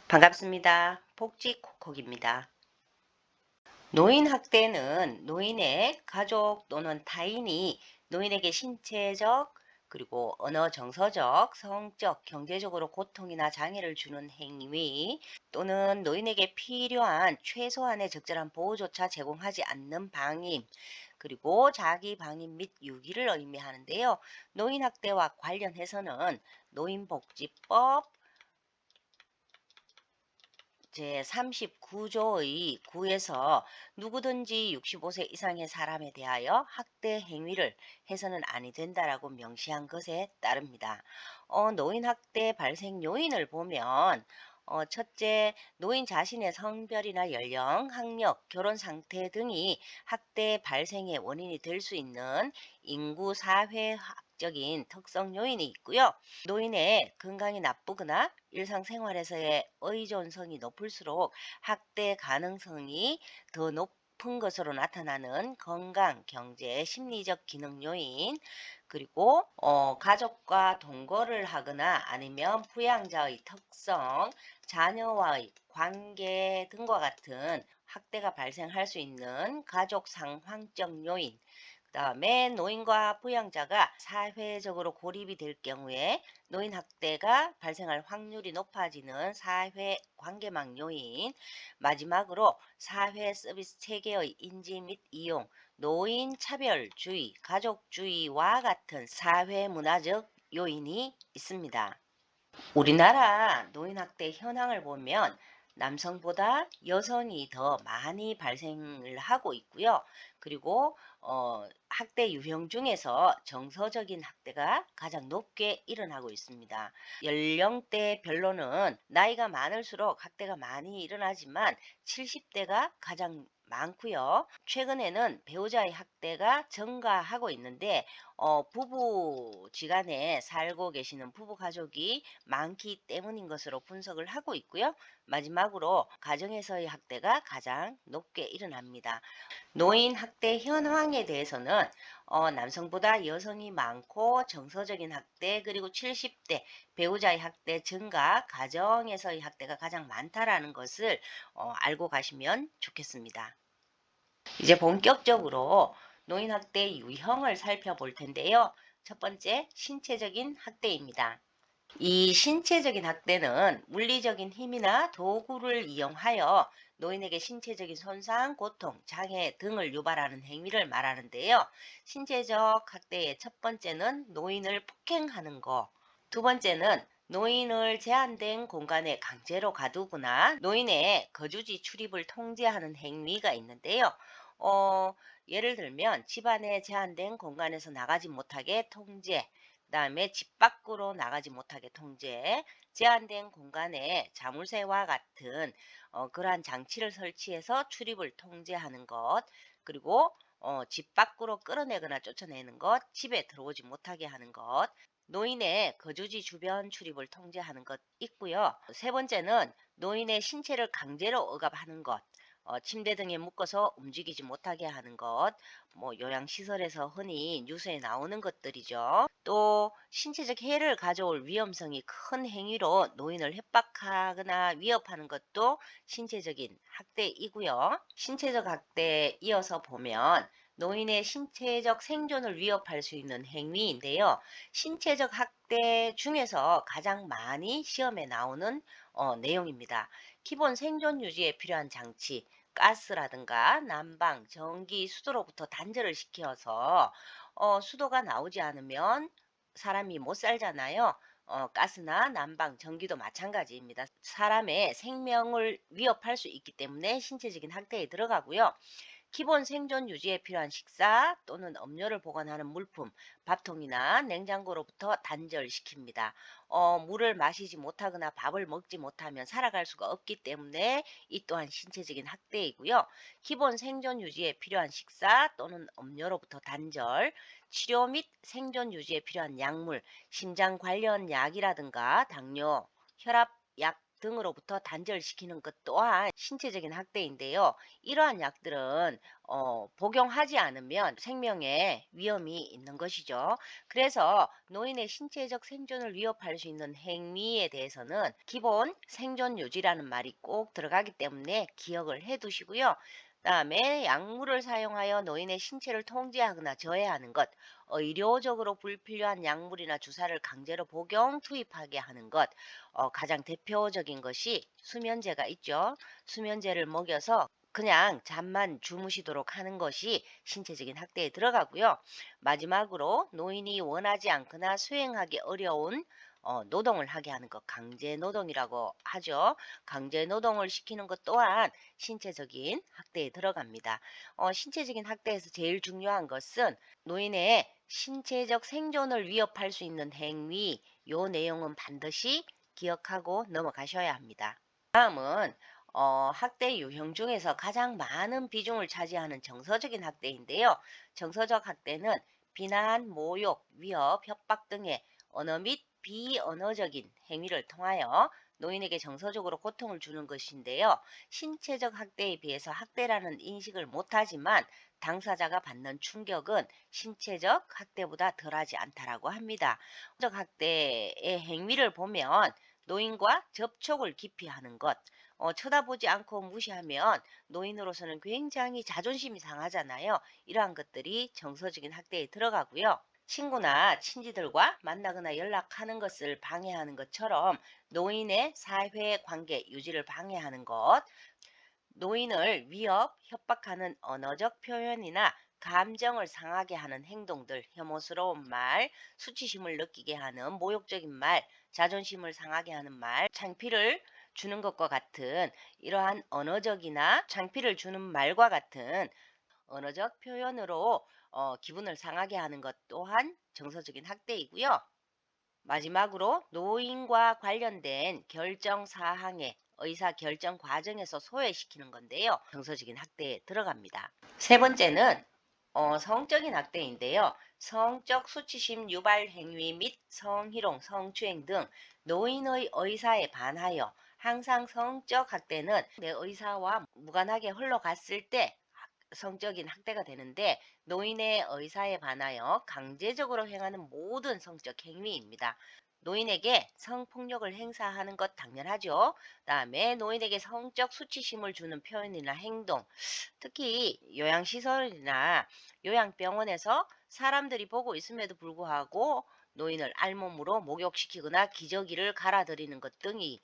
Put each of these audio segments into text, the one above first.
반갑습니다. 복지콕콕입니다. 노인학대는 노인의 가족 또는 타인이 노인에게 신체적 그리고 언어 정서적, 성적, 경제적으로 고통이나 장애를 주는 행위 또는 노인에게 필요한 최소한의 적절한 보호조차 제공하지 않는 방임 그리고 자기 방임 및 유기를 의미하는데요. 노인학대와 관련해서는 노인복지법 제39조의 9에서 누구든지 65세 이상의 사람에 대하여 학대 행위를 해서는 아니 된다라고 명시한 것에 따릅니다. 노인 학대 발생 요인을 보면 첫째, 노인 자신의 성별이나 연령, 학력, 결혼 상태 등이 학대 발생의 원인이 될 수 있는 인구 사회학적인 특성 요인이 있고요. 노인의 건강이 나쁘거나 일상생활에서의 의존성이 높을수록 학대 가능성이 더 높은 것으로 나타나는 건강, 경제, 심리적 기능 요인, 그리고 가족과 동거를 하거나 아니면 부양자의 특성, 자녀와의 관계 등과 같은 학대가 발생할 수 있는 가족 상황적 요인, 그다음에 노인과 부양자가 사회적으로 고립이 될 경우에 노인 학대가 발생할 확률이 높아지는 사회 관계망 요인, 마지막으로 사회 서비스 체계의 인지 및 이용, 노인 차별주의, 가족주의와 같은 사회 문화적 요인이 있습니다. 우리나라 노인학대 현황을 보면 남성보다 여성이 더 많이 발생을 하고 있고요. 그리고 학대 유형 중에서 정서적인 학대가 가장 높게 일어나고 있습니다. 연령대별로는 나이가 많을수록 학대가 많이 일어나지만 70대가 가장 많고요. 최근에는 배우자의 학대가 증가하고 있는데 부부지간에 살고 계시는 부부 가족이 많기 때문인 것으로 분석을 하고 있고요. 마지막으로 가정에서의 학대가 가장 높게 일어납니다. 노인 학대 현황에 대해서는 남성보다 여성이 많고 정서적인 학대 그리고 70대 배우자의 학대 증가 가정에서의 학대가 가장 많다라는 것을 알고 가시면 좋겠습니다. 이제 본격적으로 노인 학대 유형을 살펴볼 텐데요. 첫 번째, 신체적인 학대입니다. 이 신체적인 학대는 물리적인 힘이나 도구를 이용하여 노인에게 신체적인 손상, 고통, 장애 등을 유발하는 행위를 말하는데요. 신체적 학대의 첫 번째는 노인을 폭행하는 거, 두 번째는 노인을 제한된 공간에 강제로 가두거나 노인의 거주지 출입을 통제하는 행위가 있는데요. 어, 예를 들면 집안의 제한된 공간에서 나가지 못하게 통제, 그다음에 집 밖으로 나가지 못하게 통제, 제한된 공간에 자물쇠와 같은 그러한 장치를 설치해서 출입을 통제하는 것, 그리고 집 밖으로 끌어내거나 쫓아내는 것, 집에 들어오지 못하게 하는 것, 노인의 거주지 주변 출입을 통제하는 것 있고요. 세 번째는 노인의 신체를 강제로 억압하는 것, 침대 등에 묶어서 움직이지 못하게 하는 것, 뭐 요양시설에서 흔히 뉴스에 나오는 것들이죠. 또 신체적 해를 가져올 위험성이 큰 행위로 노인을 협박하거나 위협하는 것도 신체적인 학대이고요. 신체적 학대에 이어서 보면 노인의 신체적 생존을 위협할 수 있는 행위인데요. 신체적 학대 중에서 가장 많이 시험에 나오는 내용입니다. 기본 생존 유지에 필요한 장치, 가스라든가 난방, 전기, 수도로부터 단절을 시켜서 수도가 나오지 않으면 사람이 못 살잖아요. 가스나 난방, 전기도 마찬가지입니다. 사람의 생명을 위협할 수 있기 때문에 신체적인 학대에 들어가고요. 기본 생존 유지에 필요한 식사 또는 음료를 보관하는 물품, 밥통이나 냉장고로부터 단절시킵니다. 물을 마시지 못하거나 밥을 먹지 못하면 살아갈 수가 없기 때문에 이 또한 신체적인 학대이고요. 기본 생존 유지에 필요한 식사 또는 음료로부터 단절, 치료 및 생존 유지에 필요한 약물, 심장 관련 약이라든가 당뇨, 혈압 약 등으로부터 단절시키는 것 또한 신체적인 학대인데요. 이러한 약들은 복용하지 않으면 생명에 위험이 있는 것이죠. 그래서 노인의 신체적 생존을 위협할 수 있는 행위에 대해서는 기본 생존 유지라는 말이 꼭 들어가기 때문에 기억을 해 두시고요. 그다음에 약물을 사용하여 노인의 신체를 통제하거나 저해하는 것, 의료적으로 불필요한 약물이나 주사를 강제로 복용, 투입하게 하는 것, 가장 대표적인 것이 수면제가 있죠. 수면제를 먹여서 그냥 잠만 주무시도록 하는 것이 신체적인 학대에 들어가고요. 마지막으로 노인이 원하지 않거나 수행하기 어려운 노동을 하게 하는 것, 강제 노동이라고 하죠. 강제 노동을 시키는 것 또한 신체적인 학대에 들어갑니다. 신체적인 학대에서 제일 중요한 것은 노인의 신체적 생존을 위협할 수 있는 행위, 요 내용은 반드시 기억하고 넘어가셔야 합니다. 다음은 학대 유형 중에서 가장 많은 비중을 차지하는 정서적인 학대인데요. 정서적 학대는 비난, 모욕, 위협, 협박 등의 언어 및 비언어적인 행위를 통하여 노인에게 정서적으로 고통을 주는 것인데요. 신체적 학대에 비해서 학대라는 인식을 못하지만 당사자가 받는 충격은 신체적 학대보다 덜하지 않다라고 합니다. 정서적 학대의 행위를 보면 노인과 접촉을 기피하는 것, 쳐다보지 않고 무시하면 노인으로서는 굉장히 자존심이 상하잖아요. 이러한 것들이 정서적인 학대에 들어가고요. 친구나 친지들과 만나거나 연락하는 것을 방해하는 것처럼 노인의 사회 관계 유지를 방해하는 것, 노인을 위협, 협박하는 언어적 표현이나 감정을 상하게 하는 행동들, 혐오스러운 말, 수치심을 느끼게 하는 모욕적인 말, 자존심을 상하게 하는 말, 창피를 주는 것과 같은 이러한 언어적이나 창피를 주는 말과 같은 언어적 표현으로 기분을 상하게 하는 것 또한 정서적인 학대이고요. 마지막으로 노인과 관련된 결정 사항의 의사 결정 과정에서 소외시키는 건데요. 정서적인 학대에 들어갑니다. 세 번째는 성적인 학대인데요. 성적 수치심 유발 행위 및 성희롱, 성추행 등 노인의 의사에 반하여 항상 성적 학대는 내 의사와 무관하게 흘러갔을 때 성적인 학대가 되는데 노인의 의사에 반하여 강제적으로 행하는 모든 성적 행위입니다. 노인에게 성폭력을 행사하는 것 당연하죠. 그다음에 노인에게 성적 수치심을 주는 표현이나 행동, 특히 요양시설이나 요양병원에서 사람들이 보고 있음에도 불구하고 노인을 알몸으로 목욕시키거나 기저귀를 갈아들이는 것 등이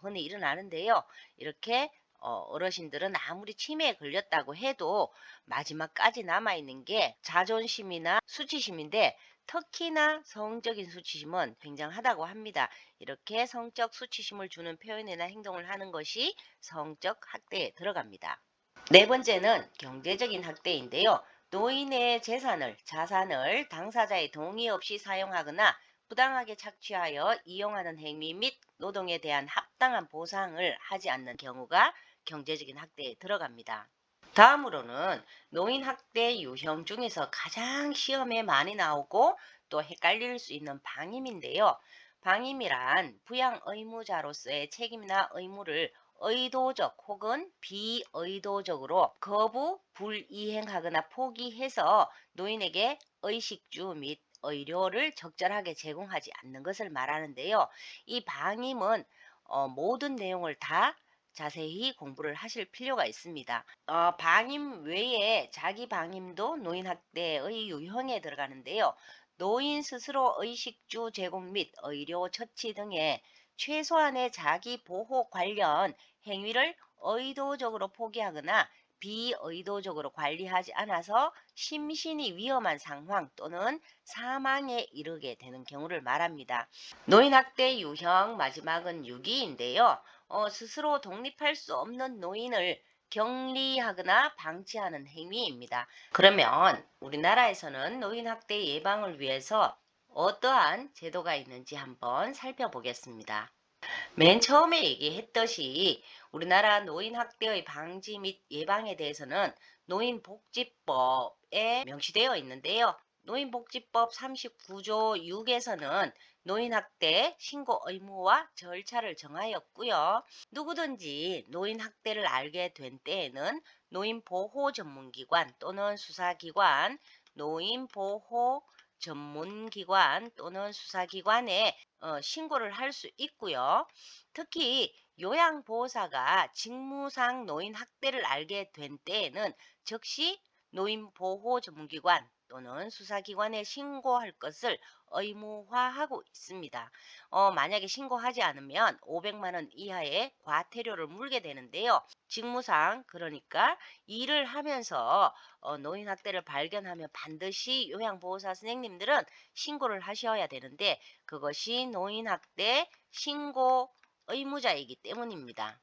흔히 일어나는데요. 이렇게 어르신들은 아무리 치매에 걸렸다고 해도 마지막까지 남아있는 게 자존심이나 수치심인데 특히나 성적인 수치심은 굉장하다고 합니다. 이렇게 성적 수치심을 주는 표현이나 행동을 하는 것이 성적 학대에 들어갑니다. 네 번째는 경제적인 학대인데요. 노인의 재산을, 자산을 당사자의 동의 없이 사용하거나 부당하게 착취하여 이용하는 행위 및 노동에 대한 합당한 보상을 하지 않는 경우가 경제적인 학대에 들어갑니다. 다음으로는 노인 학대 유형 중에서 가장 시험에 많이 나오고 또 헷갈릴 수 있는 방임인데요. 방임이란 부양 의무자로서의 책임이나 의무를 의도적 혹은 비의도적으로 거부, 불이행하거나 포기해서 노인에게 의식주 및 의료를 적절하게 제공하지 않는 것을 말하는데요. 이 방임은 모든 내용을 다 자세히 공부를 하실 필요가 있습니다. 방임 외에 자기 방임도 노인 학대의 유형에 들어가는데요. 노인 스스로 의식주 제공 및 의료 처치 등의 최소한의 자기 보호 관련 행위를 의도적으로 포기하거나 비의도적으로 관리하지 않아서 심신이 위험한 상황 또는 사망에 이르게 되는 경우를 말합니다. 노인학대 유형 마지막은 유기인데요. 스스로 독립할 수 없는 노인을 격리하거나 방치하는 행위입니다. 그러면 우리나라에서는 노인학대 예방을 위해서 어떠한 제도가 있는지 한번 살펴보겠습니다. 맨 처음에 얘기했듯이 우리나라 노인학대의 방지 및 예방에 대해서는 노인복지법에 명시되어 있는데요. 노인복지법 39조 6에서는 노인학대 신고 의무와 절차를 정하였고요. 누구든지 노인학대를 알게 된 때에는 노인보호 전문기관 또는 수사기관, 노인보호 전문기관 또는 수사기관에 신고를 할 수 있고요. 특히 요양보호사가 직무상 노인학대를 알게 된 때에는 즉시 노인보호 전문기관 또는 수사기관에 신고할 것을 의무화하고 있습니다. 만약에 신고하지 않으면 500만 원 이하의 과태료를 물게 되는데요. 직무상 그러니까 일을 하면서 노인학대를 발견하면 반드시 요양보호사 선생님들은 신고를 하셔야 되는데 그것이 노인학대 신고 의무자이기 때문입니다.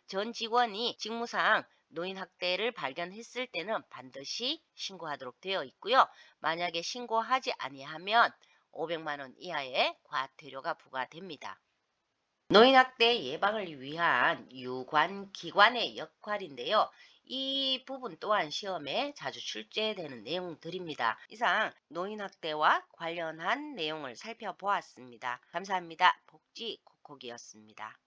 전 직원이 직무상 노인학대를 발견했을 때는 반드시 신고하도록 되어 있고요. 만약에 신고하지 아니하면 500만 원 이하의 과태료가 부과됩니다. 노인학대 예방을 위한 유관기관의 역할인데요. 이 부분 또한 시험에 자주 출제되는 내용들입니다. 이상 노인학대와 관련한 내용을 살펴보았습니다. 감사합니다. 복지콕콕이었습니다.